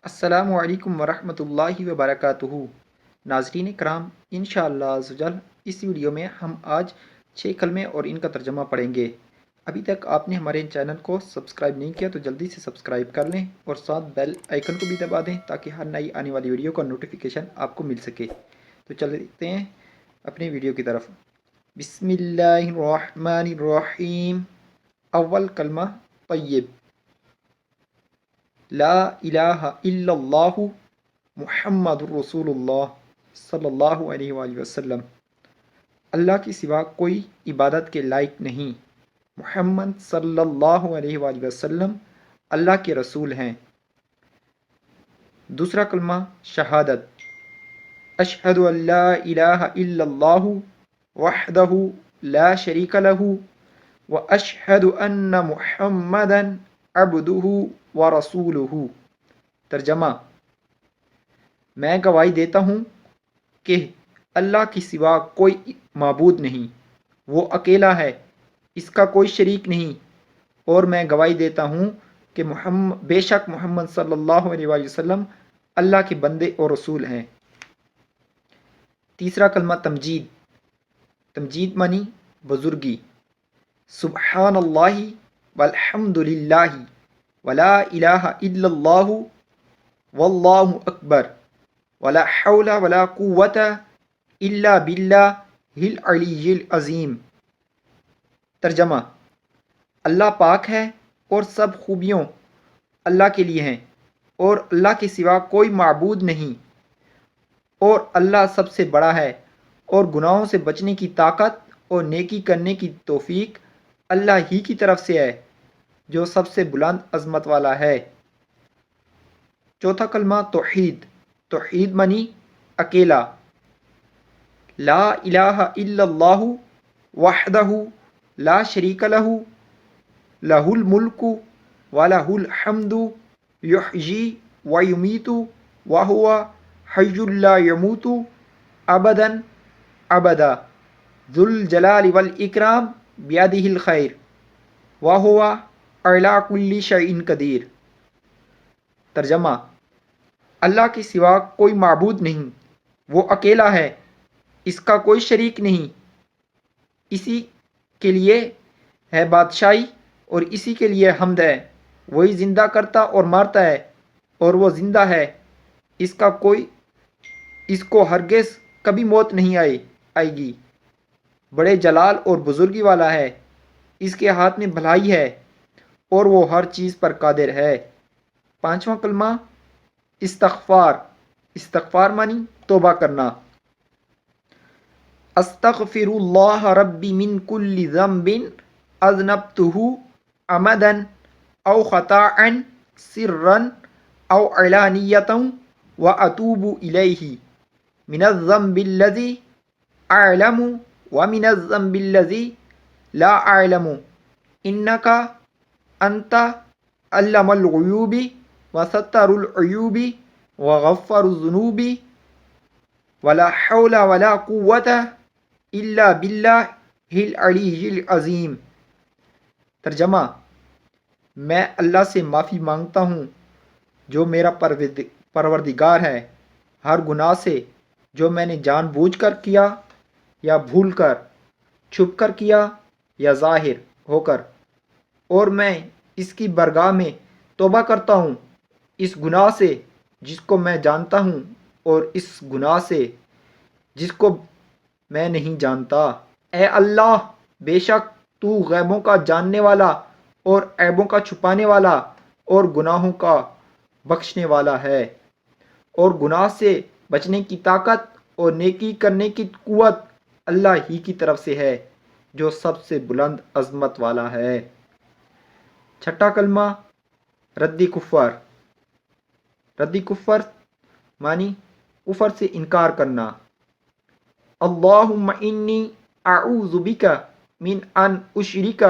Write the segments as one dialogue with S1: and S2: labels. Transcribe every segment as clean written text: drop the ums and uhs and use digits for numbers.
S1: السلام علیکم ورحمۃ اللہ وبرکاتہ۔ ناظرین کرام، انشاءاللہ عزوجل اس ویڈیو میں ہم آج 6 کلمے اور ان کا ترجمہ پڑھیں گے۔ ابھی تک آپ نے ہمارے چینل کو سبسکرائب نہیں کیا تو جلدی سے سبسکرائب کر لیں اور ساتھ بیل آئیکن کو بھی دبا دیں تاکہ ہر نئی آنے والی ویڈیو کا نوٹیفیکیشن آپ کو مل سکے۔ تو چلتے ہیں اپنی ویڈیو کی طرف۔ بسم اللہ الرحمن الرحیم۔ اول کلمہ طیب، لا الہ الا اللہ محمد رسول اللہ صلی اللہ علیہ وآلہ وسلم۔ اللہ کے سوا کوئی عبادت کے لائق نہیں، محمد صلی اللہ علیہ وآلہ وسلم اللہ کے رسول ہیں۔ دوسرا کلمہ شہادت، اشہد ان لا الہ الا اللہ وحدہ لا شریک لہ واشہد ان محمدا عبدہ ورسولہ۔ ترجمہ، میں گواہی دیتا ہوں کہ اللہ کے سوا کوئی معبود نہیں، وہ اکیلا ہے، اس کا کوئی شریک نہیں، اور میں گواہی دیتا ہوں کہ بے شک محمد صلی اللہ علیہ وآلہ وسلم اللہ کے بندے اور رسول ہیں۔ تیسرا کلمہ تمجید، تمجید معنی بزرگی، سبحان اللہ والحمد للہ ولا الہ الا اللہ واللہ اکبر ولا حول ولا قوۃ الا باللہ العلی العظیم۔ ترجمہ، اللہ پاک ہے اور سب خوبیوں اللہ کے لیے ہیں اور اللہ کے سوا کوئی معبود نہیں، اور اللہ سب سے بڑا ہے، اور گناہوں سے بچنے کی طاقت اور نیکی کرنے کی توفیق اللہ ہی کی طرف سے ہے جو سب سے بلند عظمت والا ہے۔ چوتھا کلمہ توحید، توحید معنی اکیلا، لا الہ الا اللہ وحدہ لا شریک لہ لہ الملک ولہ الحمد یحیی ویمیت وہو حی لا یموت ابدا ابدا ذو الجلال والاکرام بیدہ الخیر وہو علی کل شیء قدیر۔ ترجمہ، اللہ کے سوا کوئی معبود نہیں، وہ اکیلا ہے، اس کا کوئی شریک نہیں، اسی کے لیے ہے بادشاہی اور اسی کے لیے حمد ہے، وہی زندہ کرتا اور مارتا ہے، اور وہ زندہ ہے، اس کو ہرگز کبھی موت نہیں آئے گی، بڑے جلال اور بزرگی والا ہے، اس کے ہاتھ میں بھلائی ہے اور وہ ہر چیز پر قادر ہے۔ پانچواں کلمہ استغفار، استغفار معنی توبہ کرنا، استغفر اللہ ربی من کل ذنب اذنبتہ عمدا او خطاء سرا او علانیۃ واتوب الیہ من الذنب الذی اعلم ومن الذنب الذی لا اعلم انک انت علام الغیوب وستر العیوب وغفر الذنوب ولا حول ولا قوۃ الا باللہ العلی العظیم۔ ترجمہ، میں اللہ سے معافی مانگتا ہوں جو میرا پروردگار ہے ہر گناہ سے جو میں نے جان بوجھ کر کیا یا بھول کر، چھپ کر کیا یا ظاہر ہو کر، اور میں اس کی برگاہ میں توبہ کرتا ہوں اس گناہ سے جس کو میں جانتا ہوں اور اس گناہ سے جس کو میں نہیں جانتا۔ اے اللہ، بے شک تو غیبوں کا جاننے والا اور عیبوں کا چھپانے والا اور گناہوں کا بخشنے والا ہے، اور گناہ سے بچنے کی طاقت اور نیکی کرنے کی قوت اللہ ہی کی طرف سے ہے جو سب سے بلند عظمت والا ہے۔ چھٹا کلمہ ردکفر، ردکفر معنی کفر سے انکار کرنا، اللہم انی اعوذ بک من ان اشرک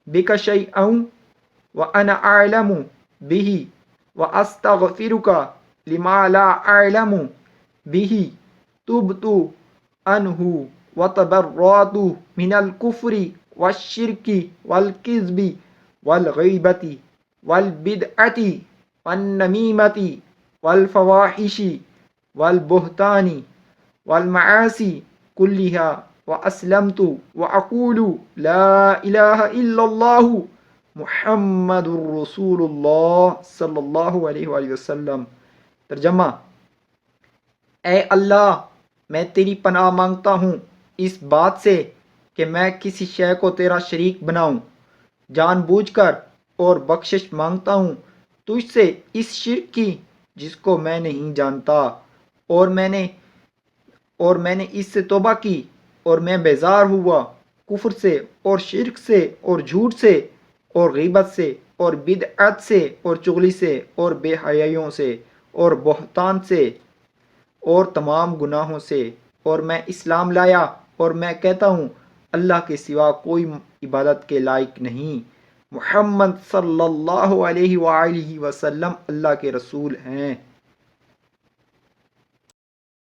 S1: بک شیئا وانا اعلم بہ واستغفرک لما لا اعلم بہ تبت عنہ وتبرأت من الکفر والشرک والکذب والغیبۃ والبدعۃ والنمیمۃ والفواحش والبہتان والمعاصی کلھا واسلمت واقول لا الہ الا اللہ محمد الرسول اللہ صلی اللہ علیہ وآلہ وسلم۔ ترجمہ: اے اللہ، میں تیری پناہ مانگتا ہوں اس بات سے کہ میں کسی شے کو تیرا شریک بناؤں جان بوجھ کر، اور بخشش مانگتا ہوں تجھ سے اس شرک کی جس کو میں نہیں جانتا، اور میں نے اس سے توبہ کی، اور میں بیزار ہوا کفر سے اور شرک سے اور جھوٹ سے اور غیبت سے اور بدعت سے اور چغلی سے اور بے حیائیوں سے اور بہتان سے اور تمام گناہوں سے، اور میں اسلام لایا، اور میں کہتا ہوں اللہ کے سوا کوئی عبادت کے لائق نہیں، محمد صلی اللہ علیہ وآلہ وسلم اللہ کے رسول ہیں۔